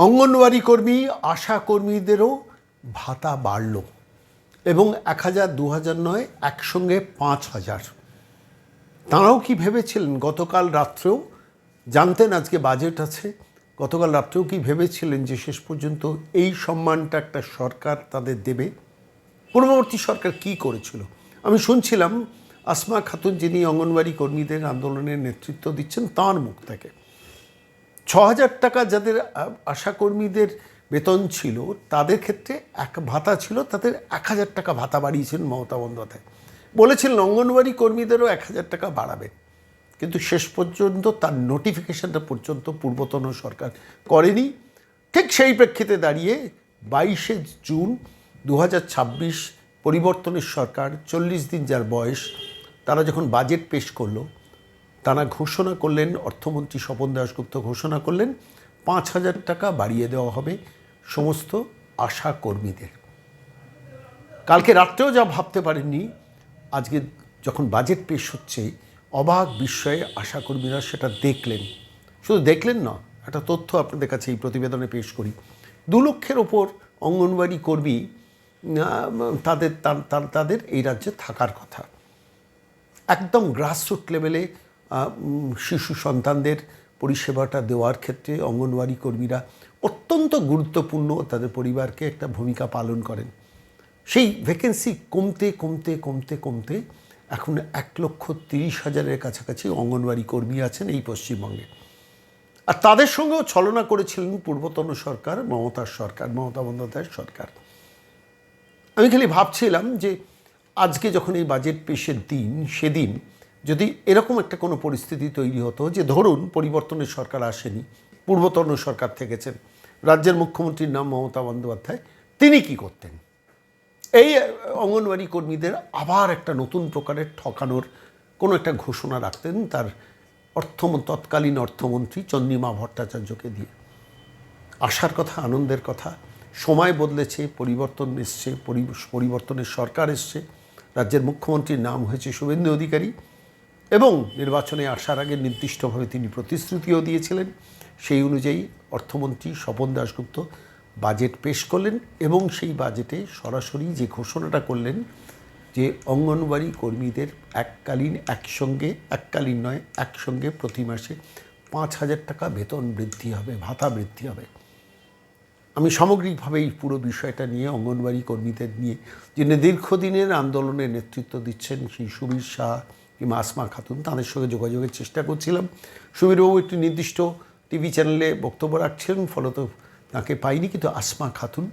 অঙ্গনওয়াড়ি কর্মী, আশা কর্মীদেরও ভাতা বাড়ল এবং ১,০০০, ২,০০০ নয়, একসঙ্গে ৫,০০০। তাঁরাও কি ভেবেছিলেন গতকাল রাত্রেও, জানতেন আজকে বাজেট আছে, গতকাল রাত্রেও কি ভেবেছিলেন যে শেষ পর্যন্ত এই সম্মানটা একটা সরকার তাদের দেবে? পূর্ববর্তী সরকার কি করেছিল? আমি শুনছিলাম আসমা খাতুন, যিনি অঙ্গনওয়াড়ি কর্মীদের আন্দোলনের নেতৃত্ব দিচ্ছেন, তাঁর মুখ থেকে ৬,০০০ টাকা যাদের আশাকর্মীদের বেতন ছিল, তাদের ক্ষেত্রে এক ভাতা ছিল, তাদের ১,০০০ টাকা ভাতা বাড়িয়েছেন মমতা বন্দ্যোপাধ্যায়। বলেছিলেন অঙ্গনওয়াড়ি কর্মীদেরও ১,০০০ টাকা বাড়াবে, কিন্তু শেষ পর্যন্ত তার নোটিফিকেশনটা পর্যন্ত পূর্বতন সরকার করেনি। ঠিক সেই প্রেক্ষিতে দাঁড়িয়ে ২২শে জুন ২০২৬ পরিবর্তনের সরকার, ৪০ দিন যার বয়স, তারা যখন বাজেট পেশ করলো, তারা ঘোষণা করলেন, অর্থমন্ত্রী স্বপন দাশগুপ্ত ঘোষণা করলেন ৫,০০০ টাকা বাড়িয়ে দেওয়া হবে সমস্ত আশা কর্মীদের। কালকে রাত্রেও যা ভাবতে পারেননি, আজকে যখন বাজেট পেশ হচ্ছে, অবাক বিস্ময়ে আশাকর্মীরা সেটা দেখলেন। শুধু দেখলেন না, একটা তথ্য আপনাদের কাছে এই প্রতিবেদনে পেশ করি। ২ লক্ষের ওপর অঙ্গনওয়াড়ি কর্মী তাদের এই রাজ্যে থাকার কথা। একদম গ্রাসরুট লেভেলে শিশু সন্তানদের পরিষেবাটা দেওয়ার ক্ষেত্রে অঙ্গনওয়াড়ি কর্মীরা অত্যন্ত গুরুত্বপূর্ণ, তাদের পরিবারকে একটা ভূমিকা পালন করেন। সেই ভ্যাকেন্সি কমতে কমতে কমতে কমতে এখন ১,৩০,০০০-এর কাছাকাছি অঙ্গনওয়াড়ি কর্মী আছেন এই পশ্চিমবঙ্গে। আর তাদের সঙ্গেও ছলনা করেছিলেন পূর্বতন সরকার, মমতা বন্দ্যোপাধ্যায়ের সরকার। আমি খালি ভাবছিলাম যে আজকে যখন এই বাজেট পেশের দিন, সেদিন যদি এরকম একটা কোনো পরিস্থিতি তৈরি হতো যে ধরুন পরিবর্তনের সরকার আসেনি, পূর্বতন সরকার থেকেছেন, রাজ্যের মুখ্যমন্ত্রীর নাম মমতা বন্দ্যোপাধ্যায়, তিনি কি করতেন? এই অঙ্গনওয়াড়ি কর্মীদের আবার একটা নতুন প্রকারের ঠকানোর কোনো একটা ঘোষণা রাখতেন তার তৎকালীন অর্থমন্ত্রী চন্দ্রিমা ভট্টাচার্যকে দিয়ে। আশার কথা, আনন্দের কথা। সময় বদলেছে, পরিবর্তন এসছে, পরিবর্তনের সরকার এসছে, রাজ্যের মুখ্যমন্ত্রীর নাম হয়েছে শুভেন্দু অধিকারী, এবং নির্বাচনে আসার আগে নির্দিষ্টভাবে তিনি প্রতিশ্রুতিও দিয়েছিলেন। সেই অনুযায়ী অর্থমন্ত্রী স্বপন দাশগুপ্ত বাজেট পেশ করলেন এবং সেই বাজেটে সরাসরি যে ঘোষণাটা করলেন যে অঙ্গনওয়াড়ি কর্মীদের একসঙ্গে প্রতি মাসে ৫,০০০ টাকা বেতন বৃদ্ধি হবে, ভাতা বৃদ্ধি হবে। আমি সামগ্রিকভাবে এই পুরো বিষয়টা নিয়ে, অঙ্গনওয়াড়ি কর্মীদের নিয়ে, যিনি দীর্ঘদিনের আন্দোলনের নেতৃত্ব দিচ্ছেন, সেই সুবীর শাহ কিংবা আসমা খাতুন, তাদের সঙ্গে যোগাযোগের চেষ্টা করছিলাম। সুবীরবাবু একটি নির্দিষ্ট টিভি চ্যানেলে বক্তব্য রাখছিলেন, ফলত তাকে পাইনি, কিন্তু আসমা খাতুন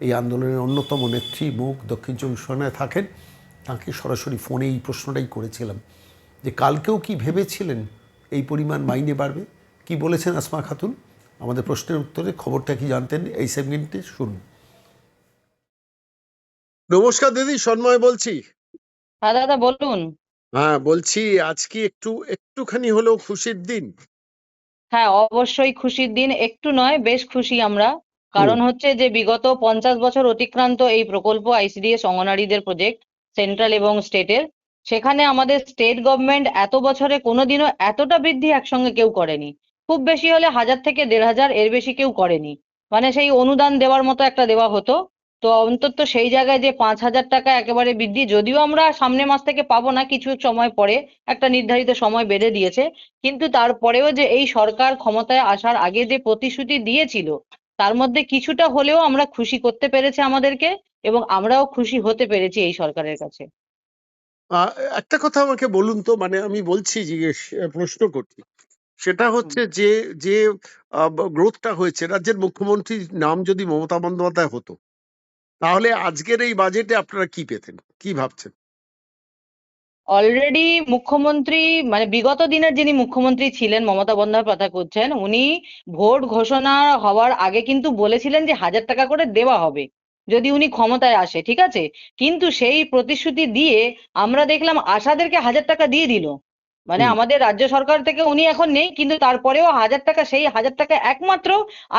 এই আন্দোলনের অন্যতম নেত্রী, মুখ, দক্ষিণ চব্বিশ পরগনায় থাকেন। তাকে সরাসরি ফোনে এই প্রশ্নটাই করেছিলাম যে কালকেও কি ভেবেছিলেন এই পরিমাণ মাইনে বাড়বে? কি বলেছেন আসমা খাতুন আমাদের প্রশ্নের উত্তরে? খবরটা কি জানতেন এই সেগমেন্টে? শুনুন। নমস্কার দিদি, সন্ময় বলছি। হ্যাঁ দাদা বলুন। হ্যাঁ, বলছি আজ কি একটুখানি হলেও খুশির দিন? হ্যাঁ অবশ্যই খুশির দিন, একটু নয় বেশ খুশি আমরা। কারণ হচ্ছে যে বিগত 50 বছর অতিক্রান্ত এই প্রকল্প আইসিডিএস অঙ্গনারীদের প্রজেক্ট, সেন্ট্রাল এবং স্টেটের, সেখানে আমাদের স্টেট গভর্নমেন্ট এত বছরে কোনোদিনও এতটা বৃদ্ধি একসঙ্গে কেউ করেনি। খুব বেশি হলে 1000 থেকে 1500, এর বেশি কেউ করেনি। মানে সেই অনুদান দেওয়ার মতো একটা দেওয়া হতো। তো অন্তত সেই জায়গায় যে 5,000 টাকা একেবারে বৃদ্ধি, যদিও আমরা সামনের মাস থেকে পাবো না, কিছু সময় পরে একটা নির্ধারিত সময় বেঁধে দিয়েছে, কিন্তু তারপরেও যে এই সরকার ক্ষমতায় আসার আগে যে প্রতিশ্রুতি দিয়েছিল, তার মধ্যে কিছুটা হলেও আমরা খুশি করতে পেরেছে আমাদেরকে, এবং আমরাও খুশি হতে পেরেছি এই সরকারের কাছে। একটা কথা আমাকে বলুন তো, মানে আমি বলছি, প্রশ্ন করছি, সেটা হচ্ছে যে যে গ্রোথটা হয়েছে, রাজ্যের মুখ্যমন্ত্রীর নাম যদি মমতা বন্দ্যোপাধ্যায় হতো, তাহলে আজকের এই বাজেটে আপনারা কি পেতেন, কি ভাবছেন? অলরেডি মুখ্যমন্ত্রী, মানে বিগত দিনের যিনি মুখ্যমন্ত্রী ছিলেন, মমতা বন্দ্যোপাধ্যায় কথা করছেন, উনি ভোট ঘোষণা হওয়ার আগে কিন্তু বলেছিলেন যে 1000 টাকা করে দেওয়া হবে যদি উনি ক্ষমতায় আসে, ঠিক আছে? কিন্তু সেই প্রতিশ্রুতি দিয়ে আমরা দেখলাম আশাদেরকে 1000 টাকা দিয়ে দিল। মানে হুম। আমাদের রাজ্য সরকার থেকে উনি এখন নেই, কিন্তু তারপরেও 1000 টাকা, সেই 1000 টাকা একমাত্র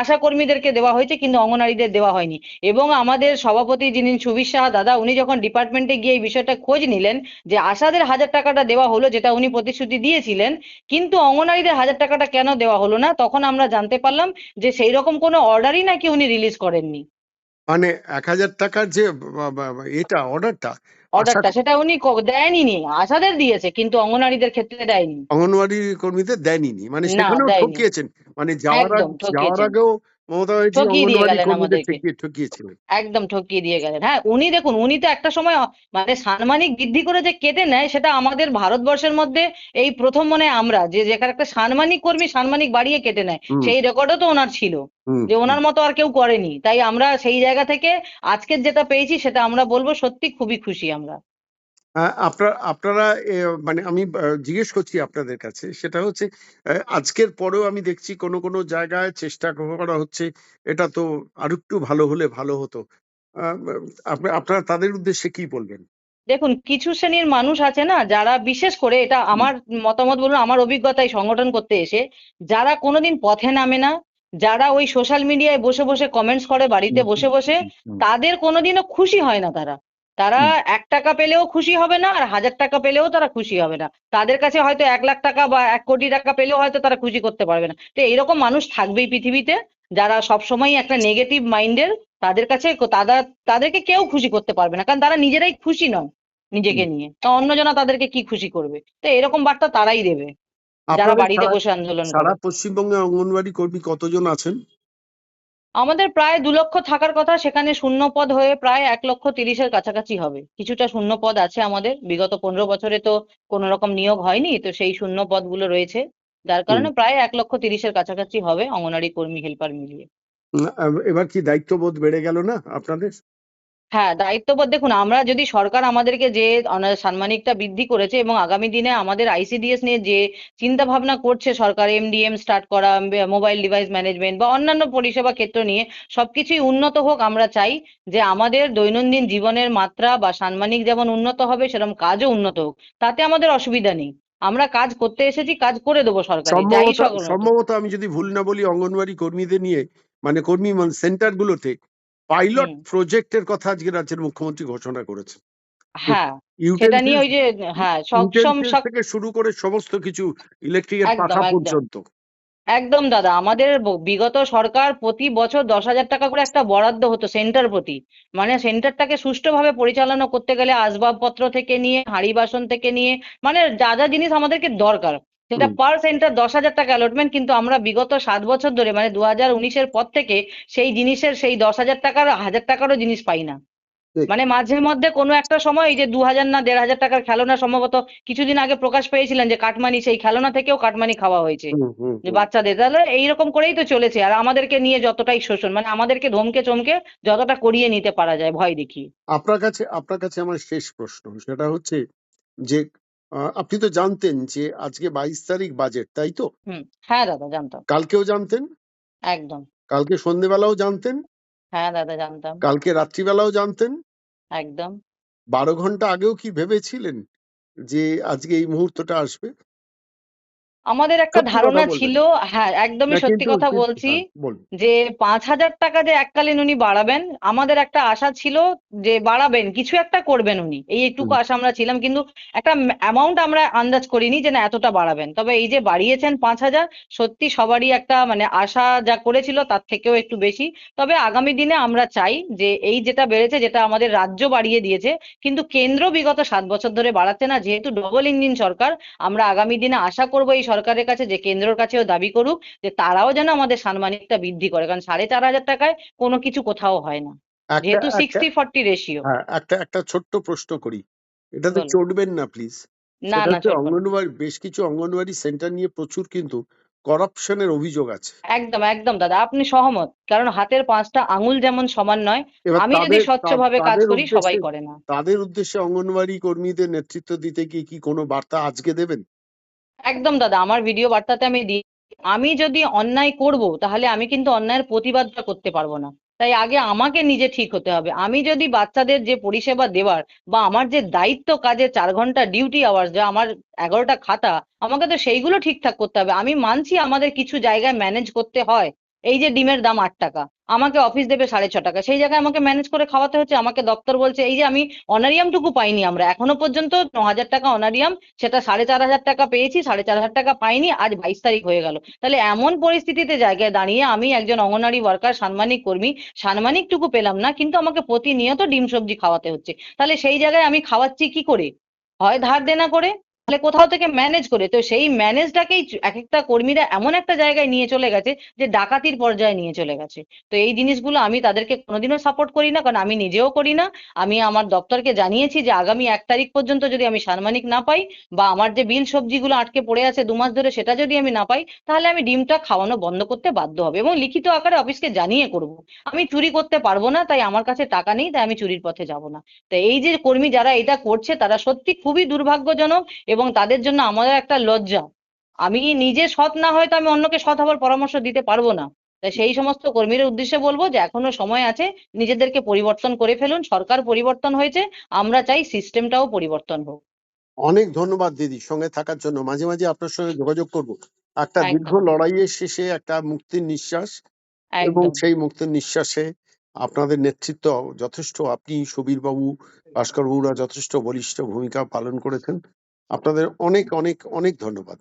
আশা কর্মীদেরকে দেওয়া হয়েছে, কিন্তু অঙ্গনারীদের দেওয়া হয়নি। এবং আমাদের সভাপতি যিনি সুবীর সাহা দাদা, উনি যখন ডিপার্টমেন্টে গিয়ে এই বিষয়টা খোঁজ নিলেন যে আশাদের 1000 টাকাটা দেওয়া হলো, যেটা উনি প্রতিশ্রুতি দিয়েছিলেন, কিন্তু অঙ্গনারীদের 1000 টাকাটা কেন দেওয়া হলো না, তখন আমরা জানতে পারলাম যে সেই রকম কোনো অর্ডারই নাকি উনি রিলিজ করেননি। মানে 1,000 টাকার যে এটা অর্ডারটা আশা অর্ডারটা সেটা উনি দেয়নি, নি আশাদের দিয়েছে, কিন্তু অঙ্গনারীদের ক্ষেত্রে দেয়নি। অঙ্গনওয়াড়ি কর্মীদের দেয়নি, মানে না, সেখানেও দেয়নি। ঠকিয়েছেন। মানে একদম যাওয়ার ঠকিয়েছেন, আগেও মমতা ব্যানার্জি ঠকিয়ে দিয়ে অঙ্গনওয়াড়ি গেলেন কর্মীদের আমাদেরকে। ঠকিয়েছিলেন। একদম ঠকিয়ে দিয়ে গেলেন। হ্যাঁ, উনি দেখুন, উনি তো একটা সময় মানে সাম্মানিক বৃদ্ধি করে যে কেটে নেয়, সেটা আমাদের ভারতবর্ষের মধ্যে এই প্রথম মনে হয় আমরা, যে যেখানে একটা সাম্মানিক কর্মী সাম্মানিক বাড়িয়ে কেটে নেয়, হুম সেই রেকর্ডও তো ওনার ছিল, হুম যে হুম। ওনার মতো আর কেউ করেনি। তাই আমরা সেই জায়গা থেকে আজকের যেটা পেয়েছি, সেটা আমরা বলবো সত্যি খুবই খুশি আমরা। আপনারা মানে আমি জিজ্ঞেস করছি আপনাদের কাছে, সেটা হচ্ছে আজকের পরেও আমি দেখছি কোনো কোনো জায়গায় চেষ্টা করা হচ্ছে, এটা তো আরেকটু ভালো হলে ভালো হতো। আহ, আপনারা তাদের উদ্দেশ্যে কি বলবেন? দেখুন, কিছু শ্রেণীর মানুষ আছে না, যারা বিশেষ করে, এটা হুম আমার মতামত বলুন, আমার অভিজ্ঞতায় সংগঠন করতে এসে, যারা কোনোদিন পথে নামে না, যারা ওই সোশ্যাল মিডিয়ায় বসে বসে কমেন্টস করে বাড়িতে হুম বসে বসে, হুম তাদের কোনোদিনও খুশি হয় না তারা। তারা হুম 1 টাকা পেলেও খুশি হবে না, আর 1000 টাকা পেলেও তারা খুশি হবে না। তাদের কাছে হয়তো 1 লাখ টাকা বা 1 কোটি টাকা পেলেও হয়তো তারা খুশি করতে পারবে না। তো এইরকম মানুষ থাকবেই পৃথিবীতে, যারা সবসময় একটা নেগেটিভ মাইন্ডের। তাদের কাছে তাদেরকে কেউ খুশি করতে পারবে না, কারণ তারা নিজেরাই খুশি নয় হুম। নিজেকে নিয়ে। তো অন্যজনা তাদেরকে কি খুশি করবে? তো এরকম বার্তা তারাই দেবে, যারা আপনাদের বাড়িতে সারা বসে আন্দোলন সারা করে। পশ্চিমবঙ্গে অঙ্গনওয়াড়ি কর্মী কতজন আছেন? আমাদের প্রায় 2 লক্ষ থাকার কথা, সেখানে শূন্য পদ হয়ে প্রায় 1,30,000-এর কাছাকাছি হবে। কিছুটা শূন্য পদ আছে আমাদের, বিগত 15 বছরে তো কোনো রকম নিয়োগ হয়নি, তো সেই শূন্য পদগুলো রয়েছে, যার হুম। কারণে প্রায় 1,30,000-এর কাছাকাছি হবে অঙ্গনারী কর্মী হেল্পার মিলিয়ে। এবার কি দায়িত্ববোধ বেড়ে গেল না আপনাদের? হ্যাঁ, দায়িত্ববোধ, দেখুন, আমরা যদি সরকার আমাদেরকে যে সাম্মানিকটা বৃদ্ধি করেছে, এবং আগামী দিনে আমাদের আইসিডিএস নিয়ে যে চিন্তা ভাবনা করছে সরকার, এমডিএম স্টার্ট করা, মোবাইল ডিভাইস ম্যানেজমেন্ট বা অন্যান্য পরিষেবা ক্ষেত্র নিয়ে সবকিছুই উন্নত হোক, আমরা চাই যে আমাদের দৈনন্দিন জীবনের মাত্রা বা সাম্মানিক যেমন উন্নত হবে, সেরকম কাজও উন্নত হোক। তাতে আমাদের অসুবিধা নেই, আমরা কাজ করতে এসেছি, কাজ করে দেবো সরকারি, যাই সম্ভবত সকল হতো। সম্ভবত আমি যদি ভুল না বলি, অঙ্গনওয়াড়ি কর্মীদের নিয়ে মানে কর্মী সেন্টার গুলোতে পাইলট হুম। প্রজেক্টের কথা আজকে রাজ্যের মুখ্যমন্ত্রী ঘোষণা করেছেন। হ্যাঁ, সেটা নিয়ে ইউটেন্সিলস ওই যে, হ্যাঁ, সক্ষম ইউটেন্সিলস থেকে শুরু করে সমস্ত কিছু, ইলেকট্রিকের একদম পাখা একদম পর্যন্ত। একদম দাদা, আমাদের বিগত সরকার প্রতি বছর 10,000 টাকা করে একটা বরাদ্দ হতো সেন্টার প্রতি। মানে সেন্টারটাকে সুষ্ঠুভাবে পরিচালনা করতে গেলে আসবাবপত্র থেকে নিয়ে, হাঁড়ি বাসন থেকে নিয়ে, মানে যা যা জিনিস আমাদেরকে দরকার, সেটা হুম, পার সেন্টার 10,000 টাকা অ্যালটমেন্ট। কিন্তু আমরা বিগত 7 বছর ধরে, মানে 2019-এর পর থেকে, সেই জিনিসের, সেই 10,000 টাকার 1,000 টাকারও জিনিস পাই না। ঠিক। মানে মাঝে মধ্যে কোনো একটা সময় এই যে 2,000 না 1,500 টাকার খেলনা সম্ভবত কিছুদিন আগে প্রকাশ পেয়েছিলেন, যে কাটমানি, সেই খেলনা থেকেও কাটমানি খাওয়া হয়েছে হুম হুম যে হুম। বাচ্চাদের। তাহলে এইরকম করেই তো চলেছে, আর আমাদেরকে নিয়ে যতটাই শোষণ, মানে আমাদেরকে ধমকে চমকে যতটা করিয়ে নিতে পারা যায় ভয় দেখিয়ে। আপনার কাছে আমার শেষ প্রশ্ন, সেটা হচ্ছে যে আপনি তো জানতেন যে আজকে 22 তারিখ বাজেট, তাই তো? হুম। হ্যাঁ দাদা, জানতাম। কালকেও জানতেন? একদম। কালকে সন্ধেবেলাও জানতেন? হ্যাঁ দাদা, জানতাম। কালকে রাত্রিবেলাও জানতেন? একদম। 12 ঘন্টা আগেও কি ভেবেছিলেন যে আজকে এই মুহূর্তটা আসবে? আমাদের একটা সত্যি কথা ধারণা বলবেন। ছিল। হ্যাঁ, না একদমই সত্যি কিন্তু কথা বলছি, হ্যাঁ বলুন। যে 5,000 টাকা যে এককালীন উনি বাড়াবেন, আমাদের একটা আশা ছিল যে বাড়াবেন, কিছু একটা করবেন উনি, এইটুকু হুম আশা আমরা ছিলাম। কিন্তু একটা অ্যামাউন্ট আমরা আন্দাজ করিনি যে না এতটা বাড়াবেন। তবে এই যে বাড়িয়েছেন 5,000, সত্যি সবারই একটা মানে আশা যা করেছিল তার থেকেও একটু বেশি। তবে আগামী দিনে আমরা চাই যে এই যেটা বেড়েছে, যেটা আমাদের রাজ্য বাড়িয়ে দিয়েছে, কিন্তু কেন্দ্র বিগত 7 বছর ধরে বাড়াচ্ছে না, যেহেতু ডবল ইঞ্জিন সরকার। আমরা আগামী দিনে আশা করব এই সরকারের কাছে, যে কেন্দ্রের কাছেও দাবি করুক যে তারাও যেন আমাদের সাম্মানিকটা বৃদ্ধি করে, কারণ 4,500 টাকায় কোনো কিছু কোথাও হয় না, একটা যেহেতু একটা 60-40 রেশিও। হ্যাঁ, একটা ছোট্ট প্রশ্ন করি, এটাতে বলুন। চটবেন না প্লিজ। না সেটা না, হচ্ছে চটবো না। অঙ্গনওয়াড়ি, বেশ কিছু অঙ্গনওয়াড়ি সেন্টার নিয়ে প্রচুর কিন্তু করাপশনের অভিযোগ আছে। একদম একদম দাদা, আপনি সহমত, কারণ হাতের 5টা আঙুল যেমন সমান নয়। এবার আমি যদি স্বচ্ছভাবে কাজ তাদের করি, সবাই উদ্দেশ্যে করে না। অঙ্গনওয়াড়ি কর্মীদের নেতৃত্ব দিতে গিয়ে কি কোনো বার্তা আজকে দেবেন? একদম দাদা, আমার ভিডিও বার্তাতে আমি দিই, আমি যদি অন্যায় করব, তাহলে আমি কিন্তু অন্যায়ের প্রতিবাদটা করতে পারবো না। তাই আগে আমাকে নিজে ঠিক হতে হবে। আমি যদি বাচ্চাদের যে পরিষেবা দেওয়ার বা আমার যে দায়িত্ব কাজে 4 ঘন্টা ডিউটি আওয়ার্স, যা আমার 11টা খাতা, আমাকে তো সেইগুলো ঠিকঠাক করতে হবে। আমি মানছি আমাদের কিছু জায়গায় ম্যানেজ করতে হয়। এই যে ডিমের দাম 8 টাকা, আমাকে অফিস দেবে 6.5 টাকা, সেই জায়গায় আমাকে ম্যানেজ করে খাওয়াতে হচ্ছে। আমাকে দপ্তর বলছে, এই যে আমি অনারিয়ামটুকু পাইনি, আমরা এখনো পর্যন্ত 9,000 টাকা অনারিয়াম, সেটা 4,500 টাকা পেয়েছি, 4,500 টাকা পাইনি, আজ 22 তারিখ হয়ে গেল। তাহলে এমন পরিস্থিতিতে জায়গায় দাঁড়িয়ে আমি একজন অঙ্গনারী ওয়ার্কার, সাম্মানিক কর্মী, সাম্মানিকটুকু পেলাম না, কিন্তু আমাকে প্রতিনিয়ত ডিম সবজি খাওয়াতে হচ্ছে। তাহলে সেই জায়গায় আমি খাওয়াচ্ছি কি করে? হয় ধার দেনা করে, তাহলে কোথাও থেকে ম্যানেজ করে। তো সেই ম্যানেজটাকেই এক একটা কর্মীরা এমন একটা জায়গায় নিয়ে চলে গেছে যে ডাকাতির পর্যায়ে নিয়ে চলে গেছে। তো এই জিনিসগুলো আমি তাদেরকে কোনোদিনও সাপোর্ট করি না, কারণ আমি নিজেও করি না। আমি আমার দপ্তরকে জানিয়েছি যে আগামী 1 তারিখ পর্যন্ত যদি আমি সাম্মানিক না পাই, বা আমার যে বিল সবজিগুলো আটকে পড়ে আছে 2 মাস ধরে, সেটা যদি আমি না পাই, তাহলে আমি ডিমটা খাওয়ানো বন্ধ করতে বাধ্য হবে, এবং লিখিত আকারে অফিসকে জানিয়ে করব। আমি চুরি করতে পারবো না, তাই আমার কাছে টাকা নেই, তাই আমি চুরির পথে যাব না। তো এই যে কর্মী যারা এটা করছে, তারা সত্যি খুবই দুর্ভাগ্যজনক, এবং তাদের জন্য আমাদের একটা লজ্জা। আমি নিজে সৎ না হয়তো আমি অন্যকে সৎ হবার পরামর্শ দিতে পারবো না। তাই সেই সমস্ত কর্মীদের উদ্দেশ্যে বলবো যে এখনো সময় আছে, নিজেদেরকে পরিবর্তন করে ফেলুন। সরকার পরিবর্তন হয়েছে, আমরা চাই সিস্টেমটাও পরিবর্তন হোক। অনেক ধন্যবাদ দিদি সঙ্গে থাকার জন্য। মাঝে মাঝে আপনার সঙ্গে যোগাযোগ করব। একটা দীর্ঘ একদম, লড়াইয়ের শেষে একটা মুক্তির নিঃশ্বাস, এবং একদম। সেই মুক্তির নিঃশ্বাসে আপনাদের নেতৃত্ব যথেষ্ট, আপনি সুবীর বাবু, ভাস্কর বাবুরা যথেষ্ট বলিষ্ঠ ভূমিকা পালন করেছেন। আপনাদের অনেক অনেক অনেক ধন্যবাদ।